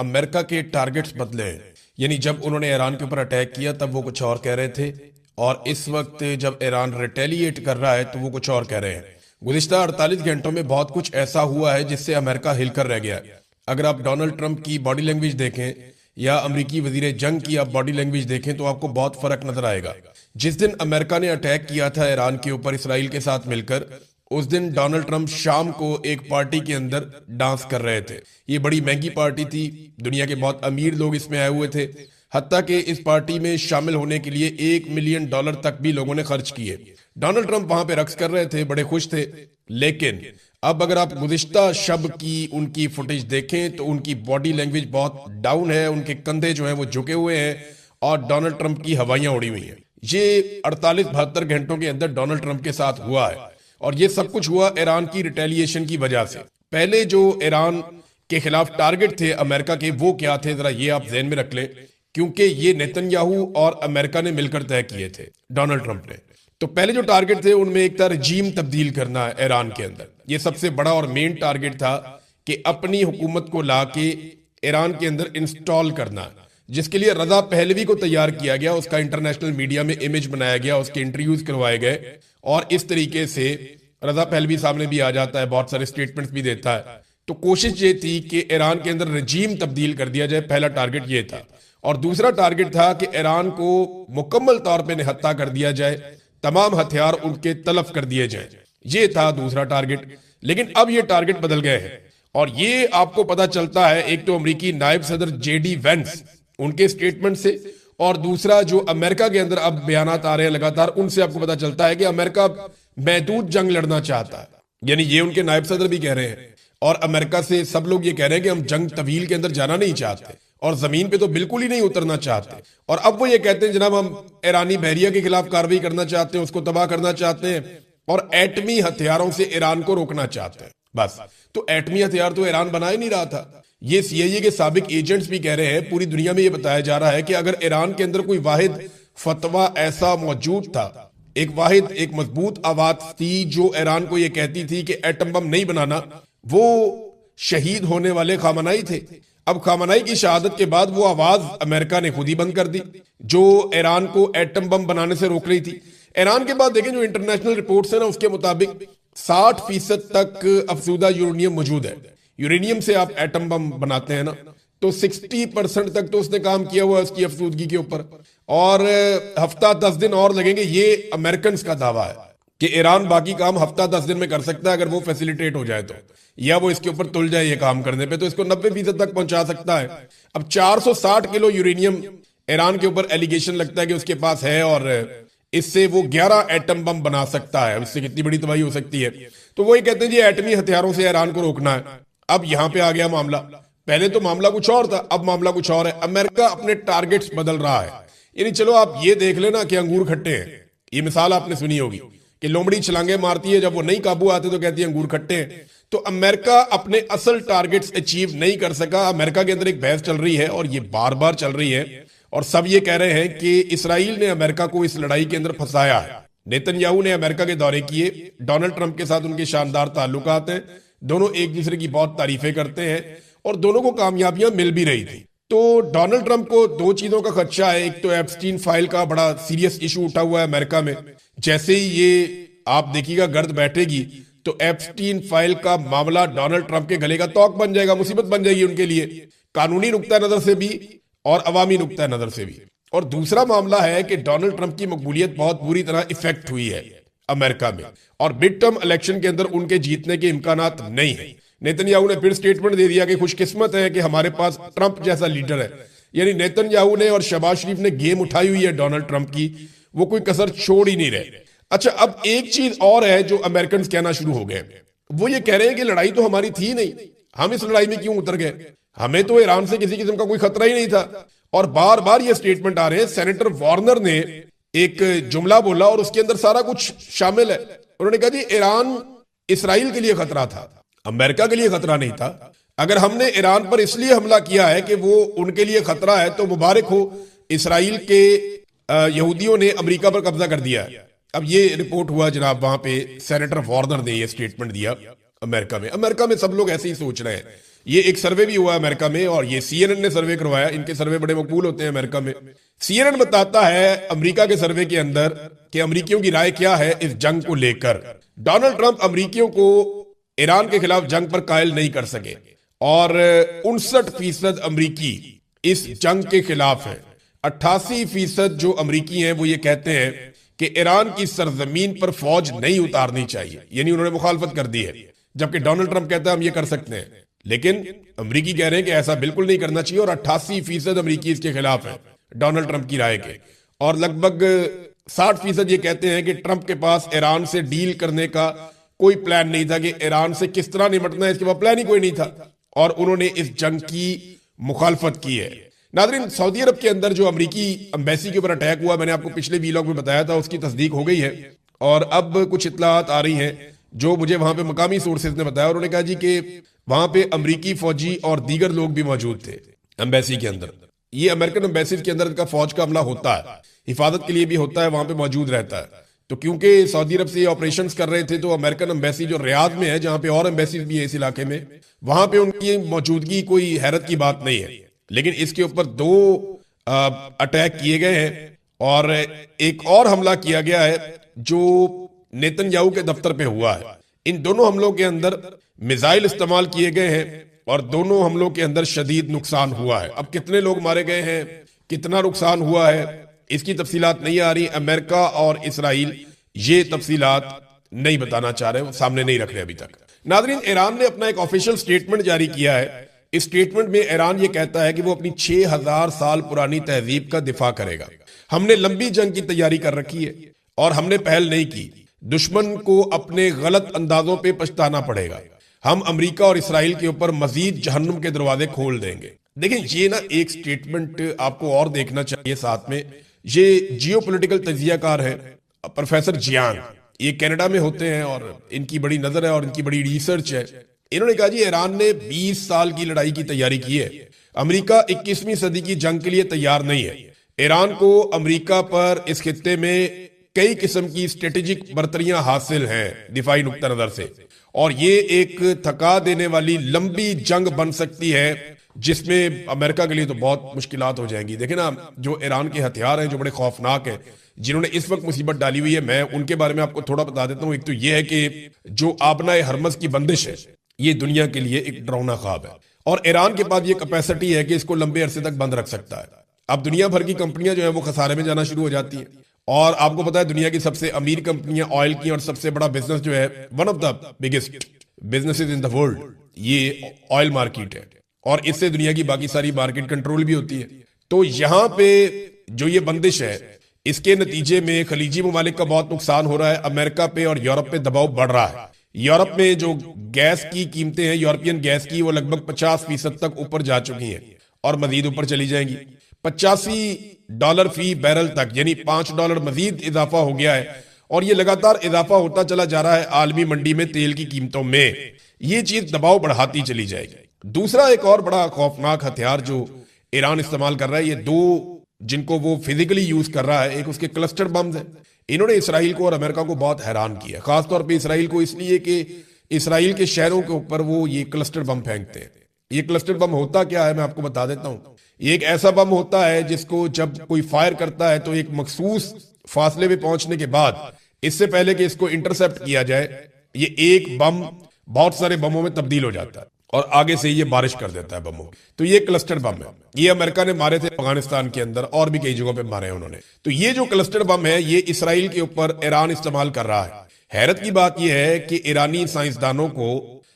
امریکہ کے ٹارگٹس بدلے ہیں. یعنی جب انہوں نے ایران کے اوپر اٹیک کیا تب وہ کچھ اور کہہ رہے تھے، اور اس وقت جب ایران ریٹیلیٹ کر رہا ہے تو وہ کچھ اور کہہ رہے ہیں. گزشتہ 48 گھنٹوں میں بہت کچھ ایسا ہوا ہے جس سے امریکہ ہل کر رہ گیا. اگر آپ ڈونلڈ ٹرمپ کی باڈی لینگویج دیکھیں یا امریکی وزیر جنگ کی آپ باڈی لینگویج دیکھیں تو آپ کو بہت فرق نظر آئے گا. جس دن امریکہ نے اٹیک کیا تھا ایران کے اوپر اسرائیل کے ساتھ مل کر، اس دن ڈونلڈ ٹرمپ شام کو ایک پارٹی کے اندر ڈانس کر رہے تھے. یہ بڑی مہنگی پارٹی تھی، دنیا کے بہت امیر لوگ اس میں آئے ہوئے تھے، حتیٰ کہ اس پارٹی میں شامل ہونے کے لیے $1 ملین تک بھی لوگوں نے خرچ کیے. ڈونلڈ ٹرمپ وہاں پہ رقص کر رہے تھے، بڑے خوش تھے. لیکن اب اگر آپ گزشتہ شب کی ان کی فوٹیج دیکھیں تو ان کی باڈی لینگویج بہت ڈاؤن ہے، ان کے کندھے جو ہیں وہ جھکے ہوئے ہیں اور ڈونلڈ ٹرمپ کی ہوائیاں اڑی ہوئی ہیں. یہ 48-72 گھنٹوں کے اندر ڈونلڈ ٹرمپ کے ساتھ ہوا ہے، اور یہ سب کچھ ہوا ایران کی ریٹیلیشن کی وجہ سے. پہلے جو ایران کے خلاف ٹارگٹ تھے امریکہ کے، وہ کیا تھے ذرا یہ آپ ذہن میں رکھ لیں، کیونکہ یہ نیتن یاہو اور امریکہ نے مل کر طے کیے تھے ڈونلڈ ٹرمپ نے. تو پہلے جو ٹارگٹ تھے ان میں ایک تھا رجیم تبدیل کرنا ہے ایران کے اندر. یہ سب سے بڑا اور مین ٹارگٹ تھا کہ اپنی حکومت کو لا کے ایران کے اندر انسٹال کرنا، جس کے لیے رضا پہلوی کو تیار کیا گیا. اس کا انٹرنیشنل میڈیا میں امیج بنایا گیا، اس کے انٹرویوز کروائے گئے، اور اس طریقے سے رضا پہلوی سامنے بھی آ جاتا ہے، بہت سارے سٹیٹمنٹس بھی دیتا ہے. تو کوشش یہ تھی کہ ایران کے اندر رجیم تبدیل کر دیا جائے. پہلا ٹارگٹ یہ تھا. اور دوسرا ٹارگٹ تھا کہ ایران کو مکمل طور پہ نہتہ کر دیا جائے، تمام ہتھیار ان کے تلف کر دیے جائیں. یہ تھا دوسرا ٹارگٹ. لیکن اب یہ ٹارگٹ بدل گئے ہیں، اور یہ آپ کو پتا چلتا ہے ایک تو امریکی نائب صدر جے ڈی وینس ان کے سٹیٹمنٹ سے، اور دوسرا جو امریکہ کے اندر اب بیانات آ رہے ہیں لگاتار، ان سے آپ کو پتا چلتا ہے کہ امریکہ محدود جنگ لڑنا چاہتا ہے. یعنی یہ ان کے نائب صدر بھی کہہ رہے ہیں، اور امریکہ سے سب لوگ یہ کہہ رہے ہیں کہ ہم جنگ طویل کے اندر جانا نہیں چاہتے، اور زمین پہ تو بالکل ہی نہیں اترنا چاہتے. اور اب وہ یہ کہتے ہیں جناب ہم ایرانی بحریہ کے خلاف کارروائی کرنا چاہتے ہیں، اس کو تباہ کرنا چاہتے ہیں، اور ایٹمی ہتھیاروں سے ایران کو روکنا چاہتے ہیں. بس تو ایٹمی ہتھیار تو ایران بنا ہی نہیں رہا تھا. یہ سی آئی اے کے سابق ایجنٹس بھی کہہ رہے ہیں، پوری دنیا میں یہ بتایا جا رہا ہے کہ اگر ایران کے اندر کوئی واحد فتویٰ ایسا موجود تھا، ایک مضبوط آواز تھی جو ایران کو یہ کہتی تھی کہ ایٹم بم نہیں بنانا، وہ شہید ہونے والے خامنائی تھے. اب خامنائی کی شہادت کے بعد وہ آواز امریکہ نے خود ہی بند کر دی جو ایران کو ایٹم بم بنانے سے روک رہی تھی. ایران کے بعد دیکھیں جو انٹرنیشنل رپورٹس ہیں نا، اس کے مطابق 60% تک افزودہ یورینیم موجود ہے. یورینیم سے آپ ایٹم بم بناتے ہیں نا، تو 60% تک تو اس نے کام کیا ہوا ہے اس کی افزودگی کے اوپر، اور ہفتہ 10 دن اور لگیں گے. یہ امریکنز کا دعویٰ ہے کہ ایران باقی کام ہفتہ 10 دن میں کر سکتا ہے اگر وہ فیسیلیٹیٹ ہو جائے تو، یا وہ اس کے اوپر تل جائے یہ کام کرنے پہ، تو اس کو 90% تک پہنچا سکتا ہے. اب 460 کلو یورینیم ایران کے اوپر ایلیگیشن لگتا ہے کہ اس کے پاس ہے، اور اس سے وہ 11 ایٹم بم بنا سکتا ہے. اس سے کتنی بڑی تباہی ہو سکتی ہے. تو وہی کہتے ہیں جی ایٹمی ہتھیاروں سے ایران کو روکنا ہے. اب یہاں پہ آ گیا معاملہ. پہلے تو معاملہ کچھ اور تھا، اب معاملہ کچھ اور ہے. امریکہ اپنے ٹارگٹس بدل رہا ہے. یعنی چلو آپ یہ دیکھ لینا کہ انگور کھٹے ہیں، یہ مثال آپ نے سنی ہوگی کہ لومڑی چھلانگے مارتی ہے، جب وہ نہیں قابو آتے تو کہتی ہے انگور کھٹے ہیں. تو امریکہ اپنے اصل ٹارگٹس اچیو نہیں کر سکا. امریکہ کے اندر ایک بحث چل رہی ہے، اور یہ بار بار چل رہی ہے، اور سب یہ کہہ رہے ہیں کہ اسرائیل نے امریکہ کو اس لڑائی کے اندر پھنسایا ہے. نیتن یاہو نے امریکہ کے دورے کیے، ڈونلڈ ٹرمپ کے ساتھ ان کے شاندار تعلقات ہیں، دونوں ایک دوسرے کی بہت تعریفیں کرتے ہیں، اور دونوں کو کامیابیاں مل بھی رہی تھی. تو ڈونلڈ ٹرمپ کو 2 چیزوں کا خدشہ ہے. ایک تو ایپسٹین فائل کا بڑا سیریس ایشو اٹھا ہوا ہے امریکہ میں. جیسے ہی یہ آپ دیکھیے گا گرد بیٹھے گی تو ایپسٹین فائل کا معاملہ ڈونلڈ ٹرمپ کے گلے کا توق بن جائے گا، مصیبت بن جائے گی ان کے لیے، قانونی نقطہ نظر سے بھی اور عوامی نقطہ نظر سے بھی. اور دوسرا معاملہ ہے کہ ڈونلڈ ٹرمپ کی مقبولیت بہت بری طرح افیکٹ ہوئی ہے امریکہ میں، اور مڈ ٹرم الیکشن کے اندر ان کے جیتنے کے امکانات نہیں ہیں. نیتن یاہو نے پھر سٹیٹمنٹ دے دیا کہ خوش قسمت ہے کہ ہمارے پاس ٹرمپ جیسا لیڈر ہے. یعنی نیتن یاہو نے اور شہباز شریف نے گیم اٹھائی ہوئی ہے ڈونلڈ ٹرمپ کی، وہ کوئی کسر چھوڑ ہی نہیں رہے. اچھا اب ایک چیز اور ہے جو امریکنز کہنا شروع ہو گئے، وہ یہ کہہ رہے ہیں کہ لڑائی تو ہماری تھی نہیں، ہم اس لڑائی میں کیوں اتر گئے، ہمیں تو ایران سے کسی قسم کا کوئی خطرہ ہی نہیں تھا. اور بار بار یہ سٹیٹمنٹ آ رہے ہیں. سینیٹر وارنر نے ایک جملہ بولا اور اس کے اندر سارا کچھ شامل ہے. انہوں نے کہا جی ایران اسرائیل کے لیے خطرہ تھا، امریکہ کے لیے خطرہ نہیں تھا. اگر ہم نے ایران پر اس لیے حملہ کیا ہے کہ وہ ان کے لیے خطرہ ہے تو مبارک ہو، اسرائیل کے یہودیوں نے امریکہ پر قبضہ کر دیا ہے. اب یہ رپورٹ ہوا جناب، وہاں پہ سینیٹر وارنر نے یہ سٹیٹمنٹ دیا امریکہ میں. امریکہ میں سب لوگ ایسے ہی سوچ رہے ہیں. یہ ایک سروے بھی ہوا ہے امریکہ میں، اور یہ سی این این نے سروے کروایا، ان کے سروے بڑے مقبول ہوتے ہیں امریکہ میں۔ سی این این بتاتا ہے امریکہ کے سروے کے اندر کہ امریکیوں کی رائے کیا ہے اس جنگ کو لے کر۔ ڈونلڈ ٹرمپ امریکیوں کو ایران کے خلاف جنگ پر قائل نہیں کر سکے، اور 59% امریکی اس جنگ کے خلاف ہیں۔ 88% جو امریکی ہیں وہ یہ کہتے ہیں کہ ایران کی سرزمین پر فوج نہیں اتارنی چاہیے، یعنی انہوں نے مخالفت کر دی ہے، جبکہ ڈونلڈ ٹرمپ کہتا ہے ہم یہ کر سکتے ہیں، لیکن امریکی کہہ رہے ہیں کہ ایسا بالکل نہیں کرنا چاہیے، اور 88% امریکی اس کے خلاف ہیں ڈونلڈ ٹرمپ کی رائے کے، اور لگ بھگ 60% یہ کہتے ہیں کہ ٹرمپ کے پاس ایران سے ڈیل کرنے کا کوئی پلان نہیں تھا، کہ ایران سے کس طرح نمٹنا ہے اس کے بعد پلان ہی کوئی نہیں تھا، اور انہوں نے اس جنگ کی مخالفت کی ہے۔ ناظرین، سعودی عرب کے اندر جو امریکی امبیسی کے اوپر اٹیک ہوا، میں نے آپ کو پچھلے ویلاگ میں بتایا تھا، اس کی تصدیق ہو گئی ہے، اور اب کچھ اطلاعات آ رہی ہیں جو مجھے وہاں پہ مقامی سورسز نے بتایا۔ انہوں نے کہا جی کہ وہاں پہ امریکی فوجی اور دیگر لوگ بھی موجود تھے امبیسی کے اندر۔ یہ امریکن امبیسیز کے اندر کا فوج کا عملہ ہوتا ہے، حفاظت کے لیے بھی ہوتا ہے، وہاں پہ موجود رہتا ہے۔ تو کیونکہ سعودی عرب سے یہ آپریشنز کر رہے تھے، تو امریکن امبیسی جو ریاض میں ہے، جہاں پہ اور امبیسیز بھی ہیں اس علاقے میں، وہاں پہ ان کی موجودگی کوئی حیرت کی بات نہیں ہے، لیکن اس کے اوپر 2 اٹیک کیے گئے ہیں، اور ایک اور حملہ کیا گیا ہے جو نیتن یاہو کے دفتر پہ ہوا ہے۔ ان دونوں حملوں کے اندر میزائل استعمال کیے گئے ہیں، اور دونوں حملوں کے اندر شدید نقصان ہوا ہے۔ اب کتنے لوگ مارے گئے ہیں، کتنا نقصان ہوا ہے، اس کی تفصیلات نہیں آ رہی۔ امریکہ اور اسرائیل یہ تفصیلات نہیں بتانا چاہ رہے، سامنے نہیں رکھ رہے ابھی تک۔ ناظرین، ایران نے اپنا ایک آفیشیل سٹیٹمنٹ جاری کیا ہے۔ اس سٹیٹمنٹ میں ایران یہ کہتا ہے کہ وہ اپنی 6000 سال پرانی تہذیب کا دفاع کرے گا۔ ہم نے لمبی جنگ کی تیاری کر رکھی ہے، اور ہم نے پہل نہیں کی۔ دشمن کو اپنے غلط اندازوں پہ پچھتانا پڑے گا۔ ہم امریکہ اور اسرائیل کے اوپر مزید جہنم کے دروازے کھول دیں گے۔ دیکھیں، یہ نا ایک سٹیٹمنٹ آپ کو اور دیکھنا چاہیے ساتھ میں۔ یہ جیو پولیٹیکل تجزیہ کار ہے پروفیسر جیانگ، یہ کینیڈا میں ہوتے ہیں، اور ان کی بڑی نظر ہے اور ان کی بڑی ریسرچ ہے۔ انہوں نے کہا جی ایران نے 20 سال کی لڑائی کی تیاری کی ہے، امریکہ 21ویں صدی کی جنگ کے لیے تیار نہیں ہے۔ ایران کو امریکہ پر اس خطے میں کئی قسم کی اسٹریٹجک برتریاں حاصل ہیں دفاعی نقطہ نظر سے، اور یہ ایک تھکا دینے والی لمبی جنگ بن سکتی ہے، جس میں امریکہ کے لیے تو بہت مشکلات ہو جائیں گی۔ دیکھیں نا، جو ایران کے ہتھیار ہیں جو بڑے خوفناک ہیں، جنہوں نے اس وقت مصیبت ڈالی ہوئی ہے، میں ان کے بارے میں آپ کو تھوڑا بتا دیتا ہوں۔ ایک تو یہ ہے کہ جو آبنائے ہرمز کی بندش ہے، یہ دنیا کے لیے ایک ڈراؤنا خواب ہے، اور ایران کے پاس یہ کیپیسٹی ہے کہ اس کو لمبے عرصے تک بند رکھ سکتا ہے۔ اب دنیا بھر کی کمپنیاں جو ہیں وہ خسارے میں جانا شروع ہو جاتی ہیں، اور آپ کو پتا ہے دنیا کی سب سے امیر کمپنیاں آئل کی، اور سب سے بڑا بزنس جو ہے، one of the biggest businesses in the world, یہ آئل مارکیٹ ہے، اور اس سے دنیا کی باقی ساری مارکیٹ کنٹرول بھی ہوتی ہے۔ تو یہاں پہ جو یہ بندش ہے، اس کے نتیجے میں خلیجی ممالک کا بہت نقصان ہو رہا ہے، امریکہ پہ اور یورپ پہ دباؤ بڑھ رہا ہے۔ یورپ میں جو گیس کی قیمتیں ہیں، یورپین گیس کی، وہ لگ بھگ 50% تک اوپر جا چکی ہیں، اور مزید اوپر چلی جائیں گی۔ $85 فی بیرل تک، یعنی $5 مزید اضافہ ہو گیا ہے، اور یہ لگاتار اضافہ ہوتا چلا جا رہا ہے عالمی منڈی میں تیل کی قیمتوں میں۔ یہ چیز دباؤ بڑھاتی چلی جائے گی۔ دوسرا ایک اور بڑا خوفناک ہتھیار جو ایران استعمال کر رہا ہے، یہ 2 جن کو وہ فزیکلی یوز کر رہا ہے، ایک اس کے کلسٹر بمز ہیں۔ انہوں نے اسرائیل کو اور امریکہ کو بہت حیران کیا، خاص طور پہ اسرائیل کو، اس لیے کہ اسرائیل کے شہروں کے اوپر وہ یہ کلسٹر بم پھینکتے ہیں۔ یہ کلسٹر بم ہوتا کیا ہے، میں آپ کو بتا دیتا ہوں۔ یہ ایک ایسا بم ہوتا ہے جس کو جب کوئی فائر کرتا ہے تو ایک مخصوص فاصلے پہ پہنچنے کے بعد، اس سے پہلے کہ اس کو انٹرسپٹ کیا جائے، یہ ایک بم بہت سارے بموں میں تبدیل ہو جاتا ہے، اور آگے سے یہ بارش کر دیتا ہے بموں۔ تو یہ کلسٹر بم ہے، یہ امریکہ نے مارے تھے افغانستان کے اندر، اور بھی کئی جگہوں پہ مارے ہیں انہوں نے۔ تو یہ جو کلسٹر بم ہے، یہ اسرائیل کے اوپر ایران استعمال کر رہا ہے۔ حیرت کی بات یہ ہے کہ ایرانی سائنسدانوں کو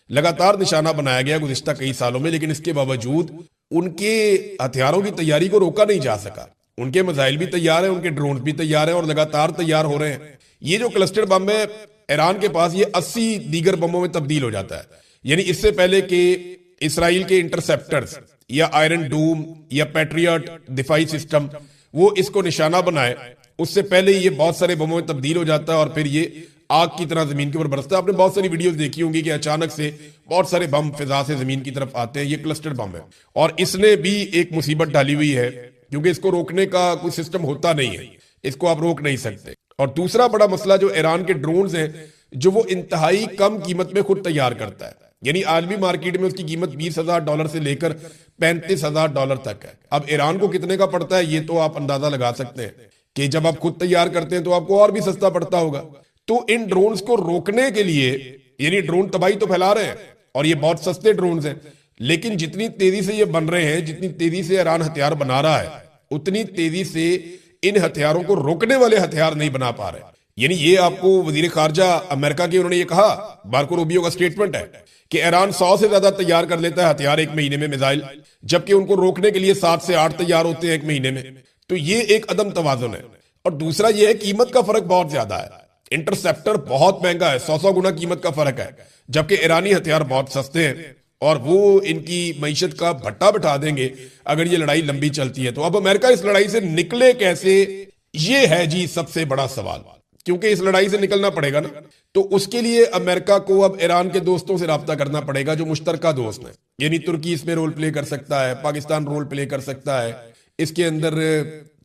لگاتار نشانہ بنایا گیا گزشتہ کئی سالوں میں، لیکن اس کے باوجود ان کے ہتھیاروں کی تیاری کو روکا نہیں جا سکا۔ ان کے میزائل بھی تیار ہیں، ان کے ڈرون بھی تیار ہیں، اور لگاتار تیار ہو رہے ہیں۔ یہ جو کلسٹر بم ہے ایران کے پاس، یہ 80 دیگر بموں میں تبدیل ہو جاتا ہے، یعنی اس سے پہلے کہ اسرائیل کے انٹرسپٹرز یا آئرن ڈوم یا پیٹریاٹ دفاعی سسٹم وہ اس کو نشانہ بنائے، اس سے پہلے یہ بہت سارے بموں میں تبدیل ہو جاتا ہے، اور پھر یہ آگ کی طرح زمین کے اوپر برستا ہے۔ آپ نے بہت ساری ویڈیوز دیکھی ہوں گی کہ اچانک سے بہت سارے بم فضا سے زمین کی طرف آتے ہیں۔ یہ کلسٹر بم ہے، اور اس نے بھی ایک مصیبت ڈالی ہوئی ہے، کیونکہ اس کو روکنے کا کوئی سسٹم ہوتا نہیں ہے، اس کو آپ روک نہیں سکتے۔ اور دوسرا بڑا مسئلہ جو ایران کے ڈرونز ہیں، جو وہ انتہائی کم قیمت میں خود تیار کرتا ہے، یعنی عالمی مارکیٹ میں اس کی قیمت $20,000 سے لے کر $35,000 تک ہے. اب ایران کو کتنے کا پڑتا ہے یہ تو آپ اندازہ لگا سکتے ہیں کہ جب آپ خود تیار کرتے ہیں تو آپ کو اور بھی سستا پڑتا ہوگا. تو ان ڈرونز کو روکنے کے لیے، یعنی ڈرون تباہی تو پھیلا رہے ہیں اور یہ بہت سستے ڈرونز ہیں، لیکن جتنی تیزی سے یہ بن رہے ہیں، جتنی تیزی سے ایران ہتھیار بنا رہا ہے، اتنی تیزی سے ان ہتھیاروں کو روکنے والے ہتھیار نہیں بنا پا رہے. یعنی یہ آپ کو وزیر خارجہ امریکہ کے انہوں نے یہ کہا، مارکو روبیو کا سٹیٹمنٹ ہے کہ ایران 100 سے زیادہ تیار کر لیتا ہے ہتھیار ایک مہینے میں، میزائل، جبکہ ان کو روکنے کے لیے 7 سے 8 تیار ہوتے ہیں ایک مہینے میں. تو یہ ایک عدم توازن ہے. اور دوسرا یہ ہے قیمت کا فرق بہت زیادہ ہے. انٹرسپٹر بہت مہنگا ہے، 100 گنا قیمت کا فرق ہے، جبکہ ایرانی ہتھیار بہت سستے ہیں اور وہ ان کی معیشت کا بھٹا بٹھا دیں گے اگر یہ لڑائی لمبی چلتی ہے. تو اب امریکہ اس لڑائی سے نکلے کیسے، یہ ہے جی سب سے بڑا سوال، کیونکہ اس لڑائی سے نکلنا پڑے گا نا. تو اس کے لیے امریکہ کو اب ایران کے دوستوں سے رابطہ کرنا پڑے گا جو مشترکہ دوست ہیں. یعنی ترکی اس میں رول پلے کر سکتا ہے، پاکستان رول پلے کر سکتا ہے، اس کے اندر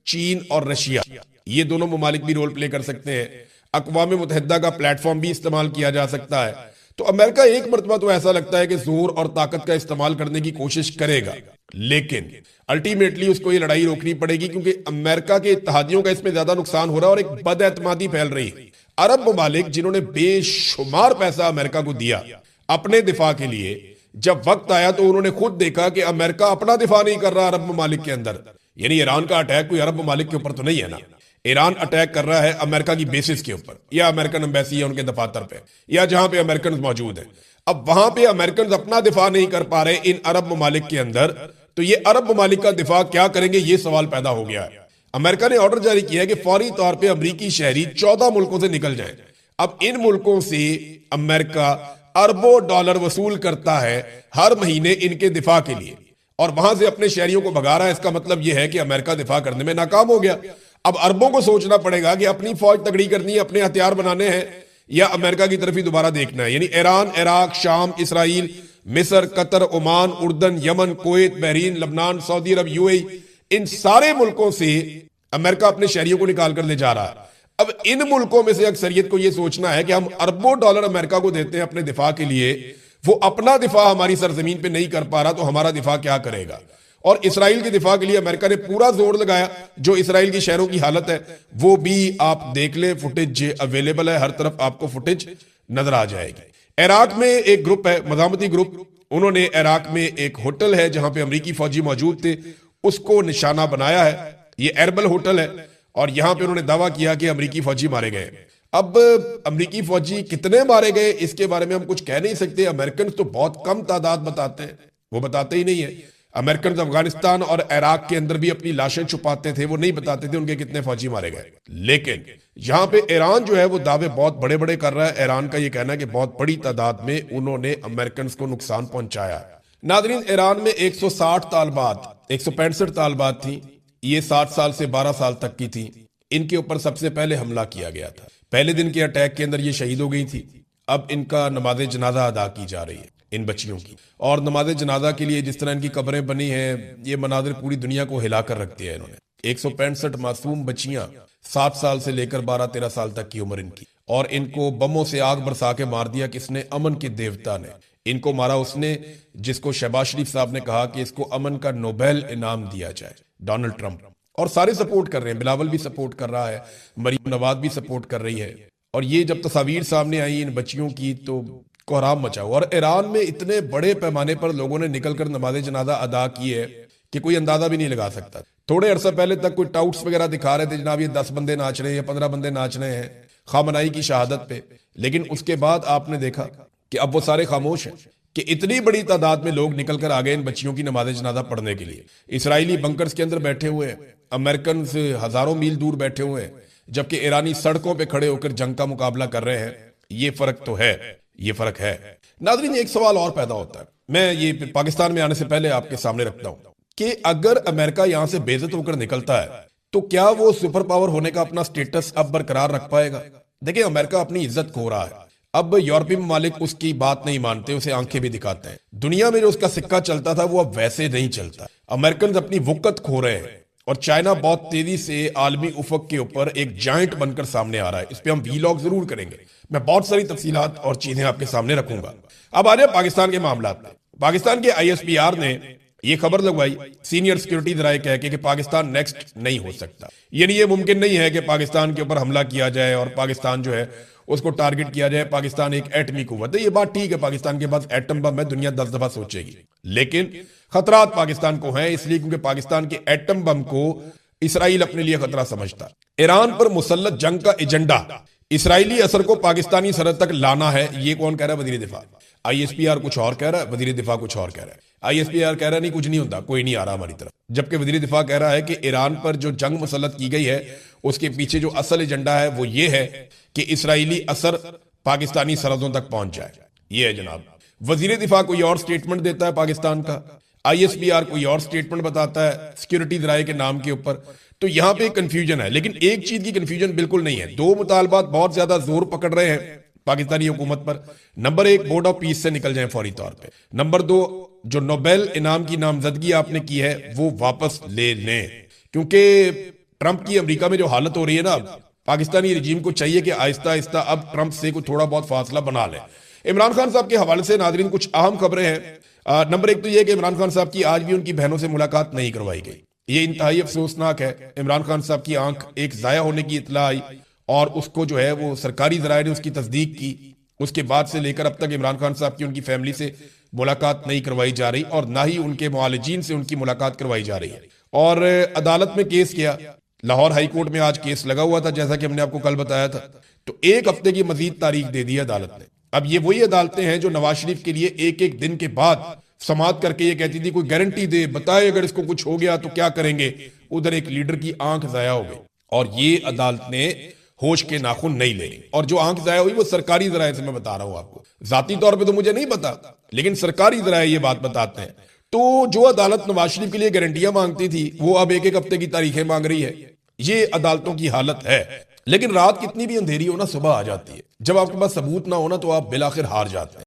چین اور رشیا، یہ دونوں ممالک بھی رول پلے کر سکتے ہیں. اقوام متحدہ کا پلیٹ فارم بھی استعمال کیا جا سکتا ہے. تو امریکہ ایک مرتبہ تو ایسا لگتا ہے کہ زور اور طاقت کا استعمال کرنے کی کوشش کرے گا، لیکن الٹیمیٹلی اس کو یہ لڑائی روکنی پڑے گی، کیونکہ امریکہ کے اتحادیوں کا اس میں زیادہ نقصان ہو رہا ہے اور ایک بد اعتمادی پھیل رہی ہے. عرب ممالک جنہوں نے بے شمار پیسہ امریکہ کو دیا اپنے دفاع کے لیے، جب وقت آیا تو انہوں نے خود دیکھا کہ امریکہ اپنا دفاع نہیں کر رہا عرب ممالک کے اندر. یعنی ایران کا اٹیک کوئی عرب ممالک کے اوپر تو نہیں ہے نا، ایران اٹیک کر رہا ہے امریکہ کی بیسز کے اوپر، یا امریکن امبیسی ہے ان کے دفاتر پہ، یا جہاں پہ امریکنز موجود ہیں. اب وہاں پہ امریکنز اپنا دفاع نہیں کر پا رہے ان عرب ممالک کے اندر، تو یہ عرب ممالک کا دفاع کیا کریں گے، یہ سوال پیدا ہو گیا ہے. امریکہ نے آرڈر جاری کیا ہے کہ فوری طور پہ امریکی شہری 14 ملکوں سے نکل جائیں. اب ان ملکوں سے امریکہ اربوں ڈالر وصول کرتا ہے ہر مہینے ان کے دفاع کے لیے، اور وہاں سے اپنے شہریوں کو بھگا رہا ہے. اس کا مطلب یہ ہے کہ امریکہ دفاع کرنے میں ناکام ہو گیا. اب عربوں کو سوچنا پڑے گا کہ اپنی فوج تگڑی کرنی ہے، اپنے ہتھیار بنانے ہیں، یا امریکہ کی طرف ہی دوبارہ دیکھنا ہے. یعنی ایران، عراق، شام، اسرائیل، مصر، قطر، عمان، اردن، یمن، کویت، بحرین، لبنان، سعودی عرب، یو اے ای، ان سارے ملکوں سے امریکہ اپنے شہریوں کو نکال کر لے جا رہا ہے. اب ان ملکوں میں سے اکثریت کو یہ سوچنا ہے کہ ہم اربوں ڈالر امریکہ کو دیتے ہیں اپنے دفاع کے لیے، وہ اپنا دفاع ہماری سرزمین پہ نہیں کر پا رہا، تو ہمارا دفاع کیا کرے گا. اور اسرائیل کے دفاع کے لیے امریکہ نے پورا زور لگایا. جو اسرائیل کی شہروں کی حالت ہے وہ بھی آپ دیکھ لیں، فوٹیج اویلیبل ہے ہر طرف، آپ کو فوٹیج نظر آ جائے گی. عراق میں ایک گروپ ہے، مزاحمتی گروپ، انہوں نے عراق میں ایک ہوٹل ہے جہاں پہ امریکی فوجی موجود تھے، اس کو نشانہ بنایا ہے. یہ ایربل ہوٹل ہے اور یہاں پہ انہوں نے دعویٰ کیا کہ امریکی فوجی مارے گئے. اب امریکی فوجی کتنے مارے گئے اس کے بارے میں ہم کچھ کہہ نہیں سکتے. امریکنز تو بہت کم تعداد بتاتے ہیں، وہ بتاتے ہی نہیں ہے. امریکنز افغانستان اور عراق کے اندر بھی اپنی لاشیں چھپاتے تھے، وہ نہیں بتاتے تھے ان کے کتنے فوجی مارے گئے. لیکن یہاں پہ ایران جو ہے وہ دعوے بہت بڑے بڑے کر رہا ہے. ایران کا یہ کہنا ہے کہ بہت بڑی تعداد میں انہوں نے امریکنز کو نقصان پہنچایا. ناظرین، ایران میں 160 طالبات، 165 طالبات تھیں. یہ 60 سال سے 12 سال تک کی تھیں. ان کے اوپر سب سے پہلے حملہ کیا گیا تھا. پہلے دن کے اٹیک کے اندر یہ شہید ہو گئی تھی. اب ان کا نماز جنازہ ادا کی جا رہی ہے ان بچیوں کی. اور نماز جنازہ کے لیے جس طرح ان کی قبریں بنی ہیں، یہ مناظر پوری دنیا کو ہلا کر رکھ دیا ہے انہوں نے. 165 معصوم بچیاں، 7 سال سے لے کر 12-13 سال تک کی عمر ان کی، اور ان کو بموں سے آگ برسا کے مار دیا. کس نے؟ امن کے دیوتا نے. ان کو مارا اس نے جس کو شہباز شریف صاحب نے کہا کہ اس کو امن کا نوبیل انعام دیا جائے، ڈونلڈ ٹرمپ. اور سارے سپورٹ کر رہے ہیں، بلاول بھی سپورٹ کر رہا ہے، مریم نواز بھی سپورٹ کر رہی ہے. اور یہ جب تصاویر سامنے آئی ان بچیوں کی تو کوہرام مچا ہوا. اور ایران میں اتنے بڑے پیمانے پر لوگوں نے نکل کر نماز جنازہ ادا کی ہے کہ کوئی اندازہ بھی نہیں لگا سکتا. تھوڑے عرصہ پہلے تک کوئی ٹاؤٹس وغیرہ دکھا رہے تھے، جناب یہ 10 بندے ناچ رہے ہیں یا 15 بندے ناچ رہے ہیں خامنائی کی شہادت پہ. لیکن اس کے بعد آپ نے دیکھا کہ اب وہ سارے خاموش ہیں کہ اتنی بڑی تعداد میں لوگ نکل کر آ گئے ان بچیوں کی نماز جنازہ پڑھنے کے لیے. اسرائیلی بنکرز کے اندر بیٹھے ہوئے ہیں، امریکنز ہزاروں میل دور بیٹھے ہوئے ہیں، جبکہ ایرانی سڑکوں پہ کھڑے ہو کر جنگ کا مقابلہ کر رہے ہیں. یہ فرق تو ہے، یہ فرق ہے. ناظرین، ایک سوال اور پیدا ہوتا ہے، میں یہ پاکستان میں آنے سے پہلے آپ کے سامنے رکھتا ہوں کہ اگر امریکہ یہاں سے بے عزت ہو کر نکلتا ہے تو کیا وہ سپر پاور ہونے کا اپنا سٹیٹس اب برقرار رکھ پائے گا؟ دیکھیں، امریکہ اپنی عزت کھو رہا ہے. اب یورپی ممالک اس کی بات نہیں مانتے، اسے آنکھیں بھی دکھاتے ہیں. دنیا میں جو اس کا سکہ چلتا تھا وہ اب ویسے نہیں چلتا. امریکنز اپنی وقت کھو رہے ہیں اور چائنا بہت تیزی سے عالمی افق کے اوپر ایک جائنٹ بن کر سامنے آ رہا ہے. اس پہ ہم ویلاگ ضرور کریں گے, میں بہت ساری تفصیلات اور چیزیں آپ کے سامنے رکھوں گا. اب آ جائے پاکستان کے معاملات میں. پاکستان کے ISPR نے یہ خبر لگوائی سینئر سیکورٹی ذرائع کہہ کے کہ پاکستان نیکسٹ نہیں ہو سکتا, یعنی یہ ممکن نہیں ہے کہ پاکستان کے اوپر حملہ کیا جائے اور پاکستان جو ہے اس کو ٹارگٹ کیا جائے. پاکستان ایک ایٹمی قوت ہے, یہ بات ٹھیک ہے, پاکستان کے پاس ایٹم بم ہے, دنیا 10 دفعہ سوچے گی, لیکن خطرات پاکستان کو ہیں, اس لیے کیونکہ پاکستان کے ایٹم بم کو اسرائیل اپنے لیے خطرہ سمجھتا. ایران پر مسلط جنگ کا ایجنڈا اسرائیلی اثر کو پاکستانی سرحد تک لانا ہے, یہ کون کہہ رہا ہے؟ وزیر دفاع. ISPR کچھ اور کہہ رہا ہے, وزیر دفاع کچھ اور کہہ رہا ہے. ISPR کہہ رہا ہے نہیں کچھ نہیں ہوتا, کوئی نہیں آ رہا ہماری طرف, جبکہ وزیر دفاع کہہ رہا ہے کہ ایران پر جو جنگ مسلط کی گئی ہے اس کے پیچھے جو اصل ایجنڈا ہے وہ یہ ہے کہ اسرائیلی اثر پاکستانی سرحدوں تک پہنچ جائے. یہ ہے جناب. وزیر دفاع کوئی اور سٹیٹمنٹ دیتا ہے پاکستان کا, ISPR کوئی اور سٹیٹمنٹ بتاتا ہے سیکورٹی ذرائع کے نام کے اوپر. تو یہاں پہ کنفیوژن ہے, لیکن ایک چیز کی کنفیوژن بالکل نہیں ہے. دو مطالبات بہت زیادہ زور پکڑ رہے ہیں پاکستانی حکومت پر. نمبر ایک, بورڈ آف پیس سے نکل جائیں فوری طور پہ. نمبر دو, جو نوبیل انعام کی نامزدگی آپ نے کی ہے وہ واپس لے لیں, کیونکہ ٹرمپ کی امریکہ میں جو حالت ہو رہی ہے نا, پاکستانی رجیم کو چاہیے کہ آہستہ آہستہ اب ٹرمپ سے کوئی تھوڑا بہت فاصلہ بنا لے. عمران خان صاحب کے حوالے سے ناظرین کچھ اہم خبریں ہیں. نمبر ایک تو یہ کہ عمران خان صاحب کی آج بھی ان کی بہنوں سے ملاقات نہیں کروائی گئی. یہ انتہائی افسوسناک ہے. عمران خان صاحب کی آنکھ ایک ضائع ہونے کی اطلاع آئی اور اس کو جو ہے وہ سرکاری ذرائع نے اس کی تصدیق کی. اس کے بعد سے لے کر اب تک عمران خان صاحب کی ان کی فیملی سے ملاقات نہیں کروائی جا رہی, اور نہ ہی ان کے معالجین سے ان کی ملاقات کروائی جا رہی ہے. اور عدالت میں کیس کیا, لاہور ہائی کورٹ میں آج کیس لگا ہوا تھا جیسا کہ ہم نے آپ کو کل بتایا تھا. تو ایک ہفتے کی مزید تاریخ دے دی عدالت نے. اب یہ وہی عدالتیں ہیں جو نواز شریف کے لیے ایک ایک دن کے بعد سماعت کر کے یہ کہتی تھی کوئی گارنٹی دے, بتائے اگر اس کو کچھ ہو گیا تو کیا کریں گے. ادھر ایک لیڈر کی آنکھ ضائع ہو گئی اور یہ عدالت نے ہوش کے ناخن نہیں لے. اور جو آنکھ ضائع ہوئی وہ سرکاری ذرائع سے میں بتا رہا ہوں آپ کو, ذاتی طور پہ تو مجھے نہیں پتا, لیکن سرکاری ذرائع یہ بات بتاتے ہیں. تو جو عدالت نواز شریف کے لیے گارنٹیاں مانگتی تھی وہ اب ایک ایک ہفتے کی تاریخیں مانگ رہی ہے. یہ عدالتوں کی حالت ہے. لیکن رات کتنی بھی اندھیری ہو نا, صبح آ جاتی ہے. جب آپ کے پاس ثبوت نہ ہونا تو آپ بالآخر ہار جاتے ہیں.